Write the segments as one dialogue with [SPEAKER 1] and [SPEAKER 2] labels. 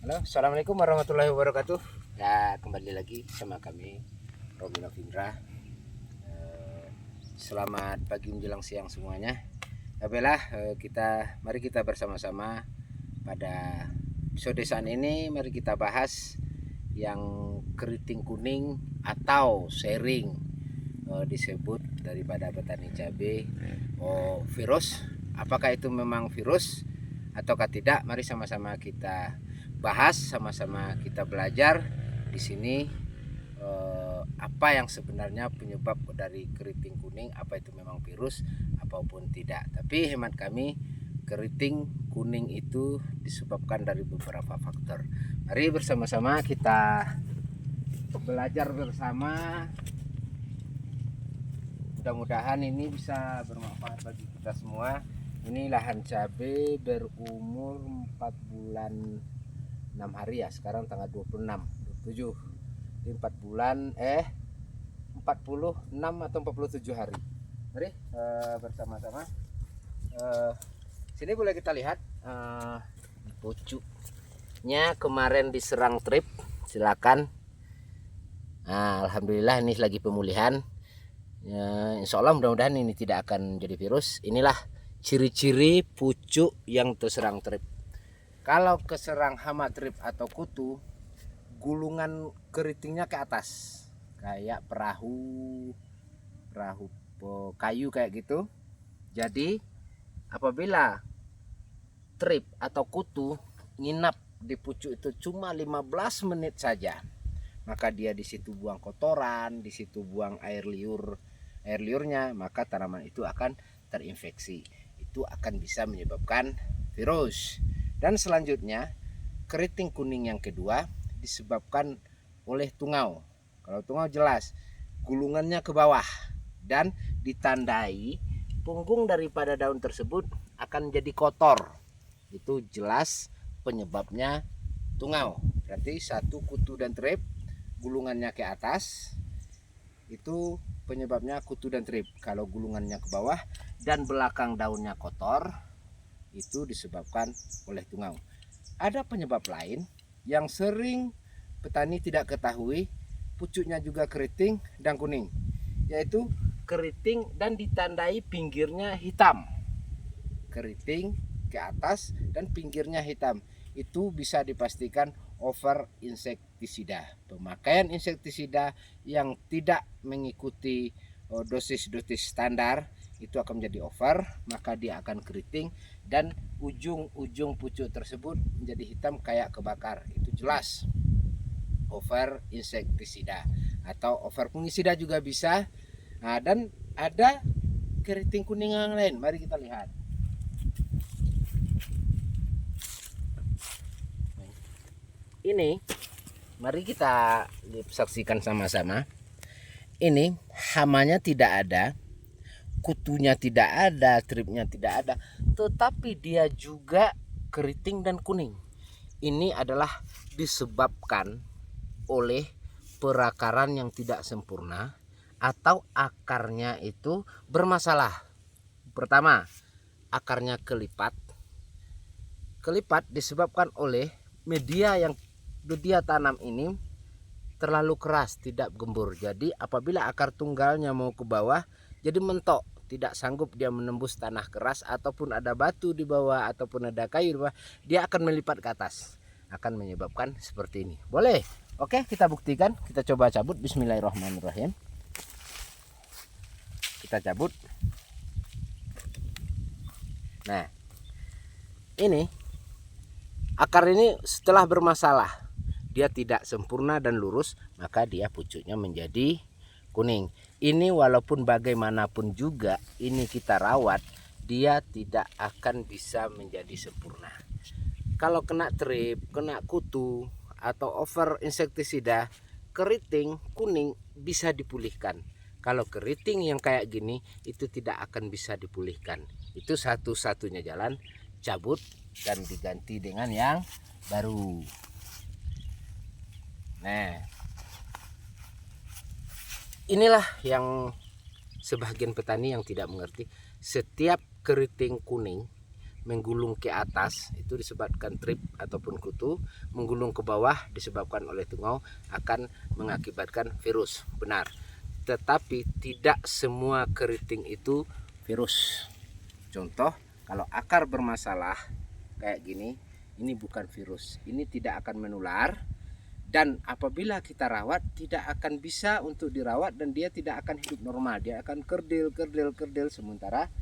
[SPEAKER 1] Halo, assalamualaikum warahmatullahi wabarakatuh. Ya, kembali lagi sama kami, Romi Novindra. Selamat pagi menjelang siang semuanya. Baiklah, mari kita bersama-sama pada episode saat ini. Mari kita bahas yang keriting kuning atau sharing disebut daripada petani cabai virus. Apakah itu memang virus ataukah tidak? Mari sama-sama kita bahas, sama-sama kita belajar di sini apa yang sebenarnya penyebab dari keriting kuning, apa itu memang virus ataupun tidak. Tapi hemat kami, keriting kuning itu disebabkan dari beberapa faktor. Mari bersama-sama kita belajar bersama. Mudah-mudahan ini bisa bermanfaat bagi kita semua. Ini lahan cabai berumur 4 bulan 6 hari ya, sekarang tanggal 26 27 di 4 bulan 46 atau 47 hari. Mari bersama-sama sini boleh kita lihat pucuknya kemarin diserang trip. Silakan. Alhamdulillah ini lagi pemulihan ya, insya Allah mudah-mudahan ini tidak akan jadi virus. Inilah ciri-ciri pucuk yang terserang trip. Kalau keserang hama trip atau kutu, gulungan keritingnya ke atas, kayak perahu kayu kayak gitu. Jadi apabila trip atau kutu nginap di pucuk itu cuma 15 menit saja, maka dia di situ buang kotoran, di situ buang air liurnya, maka tanaman itu akan terinfeksi. Itu akan bisa menyebabkan virus. Dan selanjutnya, keriting kuning yang kedua disebabkan oleh tungau. Kalau tungau jelas gulungannya ke bawah dan ditandai punggung daripada daun tersebut akan jadi kotor. Itu jelas penyebabnya tungau. Berarti satu, kutu dan trip, gulungannya ke atas, itu penyebabnya kutu dan trip. Kalau gulungannya ke bawah dan belakang daunnya kotor, itu disebabkan oleh tungau. Ada penyebab lain yang sering petani tidak ketahui, pucuknya juga keriting dan kuning, yaitu keriting dan ditandai pinggirnya hitam. Keriting ke atas dan pinggirnya hitam. Itu bisa dipastikan over insektisida. Pemakaian insektisida yang tidak mengikuti dosis-dosis standar itu akan menjadi over, maka dia akan keriting dan ujung-ujung pucuk tersebut menjadi hitam kayak kebakar. Itu jelas over insektisida atau over fungisida juga bisa. Dan ada keriting kuning yang lain, mari kita lihat. Ini mari kita saksikan sama-sama. Ini hamanya tidak ada, kutunya tidak ada, tripnya tidak ada, tetapi dia juga keriting dan kuning. Ini adalah disebabkan oleh perakaran yang tidak sempurna atau akarnya itu bermasalah. Pertama, akarnya kelipat. Kelipat disebabkan oleh media tanam ini terlalu keras, tidak gembur. Jadi apabila akar tunggalnya mau ke bawah, jadi mentok, tidak sanggup dia menembus tanah keras, ataupun ada batu di bawah ataupun ada kayu di bawah, dia akan melipat ke atas, akan menyebabkan seperti ini. Boleh? Oke, kita buktikan. Kita coba cabut. Bismillahirrahmanirrahim. Kita cabut. Nah, ini akar ini setelah bermasalah, dia tidak sempurna dan lurus, maka dia pucuknya menjadi kuning. Ini walaupun bagaimanapun juga ini kita rawat, dia tidak akan bisa menjadi sempurna. Kalau kena trip, kena kutu atau over insektisida, keriting kuning bisa dipulihkan. Kalau keriting yang kayak gini itu tidak akan bisa dipulihkan. Itu satu-satunya jalan, cabut dan diganti dengan yang baru. Nah, inilah yang sebagian petani yang tidak mengerti. Setiap keriting kuning menggulung ke atas itu disebabkan trip ataupun kutu, menggulung ke bawah disebabkan oleh tungau akan mengakibatkan virus. Benar. Tetapi tidak semua keriting itu virus. Contoh, kalau akar bermasalah kayak gini, ini bukan virus. Ini tidak akan menular. Dan apabila kita rawat, tidak akan bisa untuk dirawat dan dia tidak akan hidup normal. Dia akan kerdil, sementara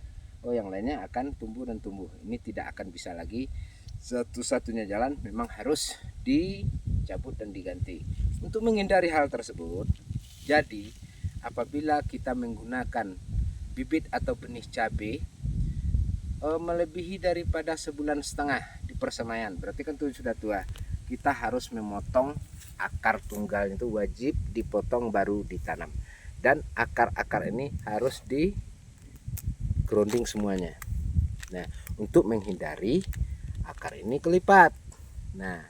[SPEAKER 1] yang lainnya akan tumbuh dan tumbuh. Ini tidak akan bisa lagi. Satu-satunya jalan memang harus dicabut dan diganti. Untuk menghindari hal tersebut, jadi apabila kita menggunakan bibit atau benih cabai melebihi daripada sebulan setengah di persemaian, berarti kan itu sudah tua, kita harus memotong akar tunggal, itu wajib dipotong baru ditanam. Dan akar-akar ini harus di grounding semuanya. Nah, untuk menghindari akar ini kelipat. Nah,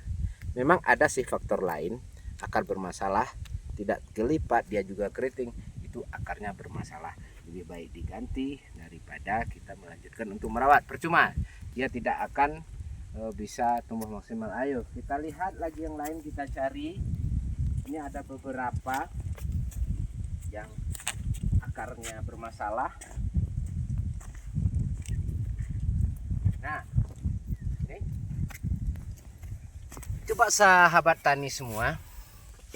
[SPEAKER 1] memang ada sih faktor lain, akar bermasalah tidak kelipat, dia juga keriting, itu akarnya bermasalah. Lebih baik diganti daripada kita melanjutkan untuk merawat. Percuma, dia tidak akan bisa tumbuh maksimal. Ayo kita lihat lagi yang lain, kita cari. Ini ada beberapa yang akarnya bermasalah. Nah, ini coba sahabat tani semua,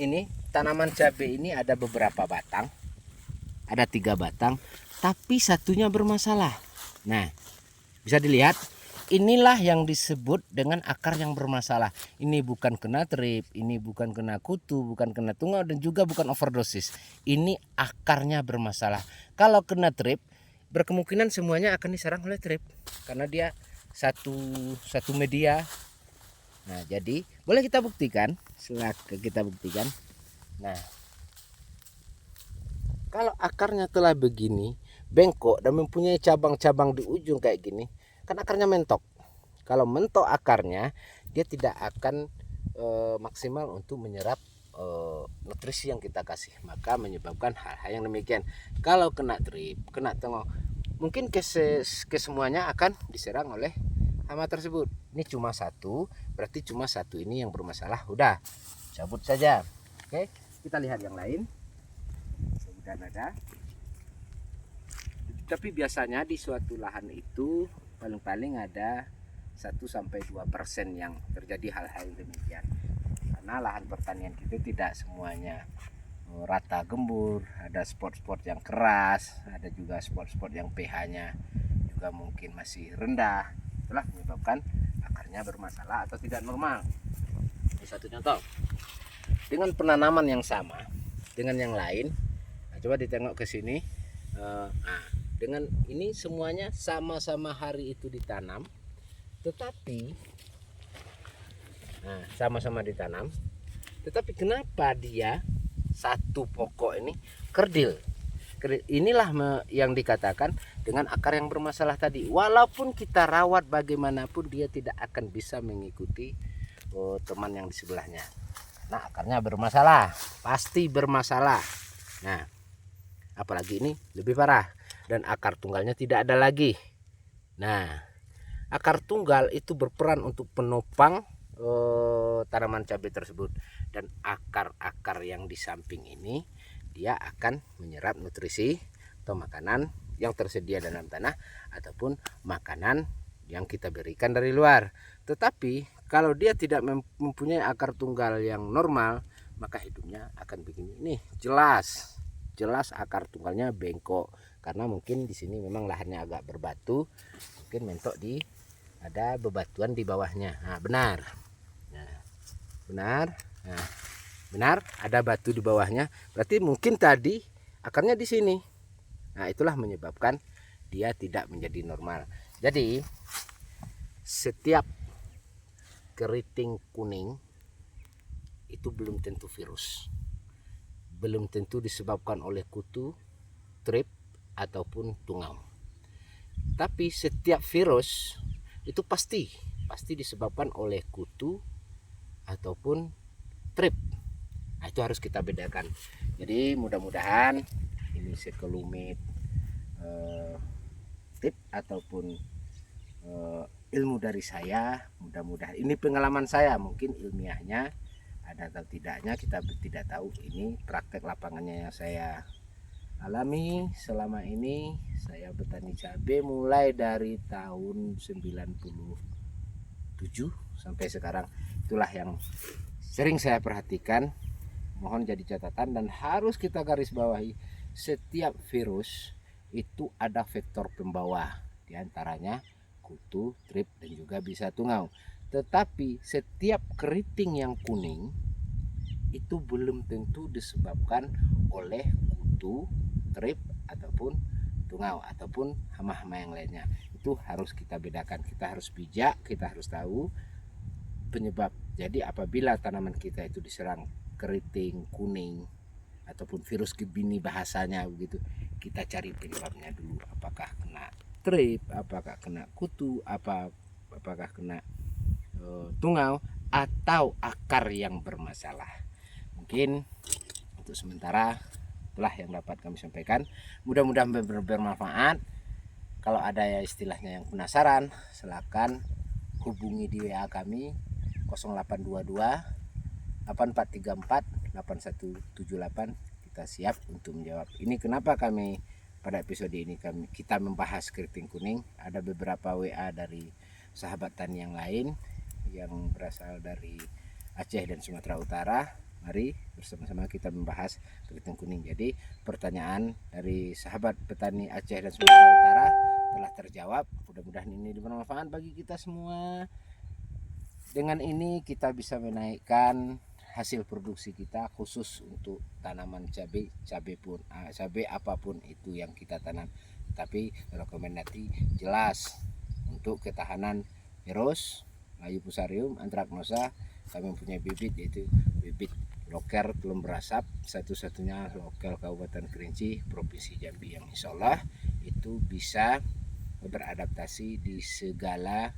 [SPEAKER 1] ini tanaman cabai ini ada beberapa batang, ada 3 batang, tapi satunya bermasalah. Nah, bisa dilihat, inilah yang disebut dengan akar yang bermasalah. Ini bukan kena trip, ini bukan kena kutu, bukan kena tungau, dan juga bukan overdosis. Ini akarnya bermasalah. Kalau kena trip, berkemungkinan semuanya akan diserang oleh trip karena dia satu media. Nah, jadi boleh kita buktikan, silakan kita buktikan. Nah, kalau akarnya telah begini, bengkok dan mempunyai cabang-cabang di ujung kayak gini, kan akarnya mentok. Kalau mentok akarnya, dia tidak akan maksimal untuk menyerap nutrisi yang kita kasih, maka menyebabkan hal-hal yang demikian. Kalau kena trip, kena tungau, mungkin kesemuanya akan diserang oleh hama tersebut. Ini cuma satu, berarti cuma satu ini yang bermasalah, udah cabut saja. Oke, kita lihat yang lain. Sudah ada. Tapi biasanya di suatu lahan itu paling-paling ada 1-2% yang terjadi hal-hal demikian. Karena lahan pertanian kita tidak semuanya rata gembur, ada spot-spot yang keras, ada juga spot-spot yang pH-nya juga mungkin masih rendah. Itulah menyebabkan akarnya bermasalah atau tidak normal. Ini satu contoh. Dengan penanaman yang sama dengan yang lain, nah, coba ditengok ke sini. Dengan ini semuanya sama-sama hari itu ditanam, tetapi sama-sama ditanam, tetapi kenapa dia satu pokok ini kerdil? Inilah yang dikatakan dengan akar yang bermasalah tadi. Walaupun kita rawat bagaimanapun, dia tidak akan bisa mengikuti teman yang di sebelahnya. Nah, akarnya bermasalah, pasti bermasalah. Nah, apalagi ini lebih parah, dan akar tunggalnya tidak ada lagi. Nah, akar tunggal itu berperan untuk penopang tanaman cabai tersebut, dan akar-akar yang di samping ini dia akan menyerap nutrisi atau makanan yang tersedia dalam tanah ataupun makanan yang kita berikan dari luar. Tetapi kalau dia tidak mempunyai akar tunggal yang normal, maka hidupnya akan begini. Nih, jelas akar tunggalnya bengkok karena mungkin di sini memang lahannya agak berbatu, mungkin mentok di ada bebatuan di bawahnya. Nah, benar. Nah, benar ada batu di bawahnya, berarti mungkin tadi akarnya di sini. Nah, itulah menyebabkan dia tidak menjadi normal. Jadi setiap keriting kuning itu belum tentu virus, belum tentu disebabkan oleh kutu, trip ataupun tungau. Tapi setiap virus itu pasti disebabkan oleh kutu ataupun trip. Nah, itu harus kita bedakan. Jadi mudah-mudahan ini sekelumit tip ataupun ilmu dari saya. Mudah-mudahan ini pengalaman saya, mungkin ilmiahnya ada atau tidaknya kita tidak tahu. Ini praktek lapangannya yang saya alami selama ini. Saya petani cabai mulai dari tahun 97 sampai sekarang. Itulah yang sering saya perhatikan. Mohon jadi catatan dan harus kita garis bawahi, setiap virus itu ada vektor pembawa, diantaranya kutu, trip, dan juga bisa tungau. Tetapi setiap keriting yang kuning itu belum tentu disebabkan oleh kutu, trip, ataupun tungau, ataupun hama-hama yang lainnya. Itu harus kita bedakan. Kita harus bijak, kita harus tahu penyebab. Jadi apabila tanaman kita itu diserang keriting kuning ataupun virus kebini bahasanya begitu, kita cari penyebabnya dulu. Apakah kena trip, apakah kena kutu, apakah kena tungau, atau akar yang bermasalah. Mungkin untuk sementara itulah yang dapat kami sampaikan. Mudah-mudahan bermanfaat. Kalau ada ya istilahnya yang penasaran, silakan hubungi di WA kami 0822 8434 8178. Kita siap untuk menjawab. Ini kenapa kami pada episode ini kita membahas keriting kuning. Ada beberapa WA dari sahabat tani yang lain yang berasal dari Aceh dan Sumatera Utara. Mari bersama-sama kita membahas keriting kuning. Jadi pertanyaan dari sahabat petani Aceh dan Sumatera Utara telah terjawab. Mudah-mudahan ini bermanfaat bagi kita semua. Dengan ini kita bisa menaikkan hasil produksi kita, khusus untuk tanaman cabai apapun itu yang kita tanam. Tapi rekomendasi jelas untuk ketahanan virus layu fusarium, antraknosa. Kami mempunyai bibit, yaitu bibit loker telur berasap, satu-satunya lokal Kabupaten Kerinci Provinsi Jambi, yang insya Allah itu bisa beradaptasi di segala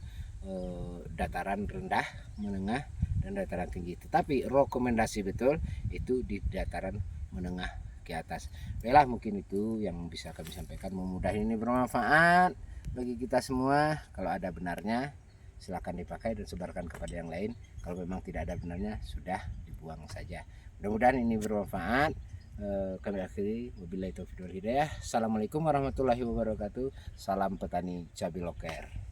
[SPEAKER 1] dataran rendah, menengah, dan dataran tinggi. Tetapi rekomendasi betul itu di dataran menengah ke atas. Baiklah, mungkin itu yang bisa kami sampaikan. Mudah-mudahan ini bermanfaat bagi kita semua. Kalau ada benarnya silakan dipakai dan sebarkan kepada yang lain. Kalau memang tidak ada benarnya, sudah dibuang saja. Mudah-mudahan ini bermanfaat. Kami akhiri, wabillahi taufiq wal hidayah. Assalamualaikum warahmatullahi wabarakatuh. Salam petani cabai loker.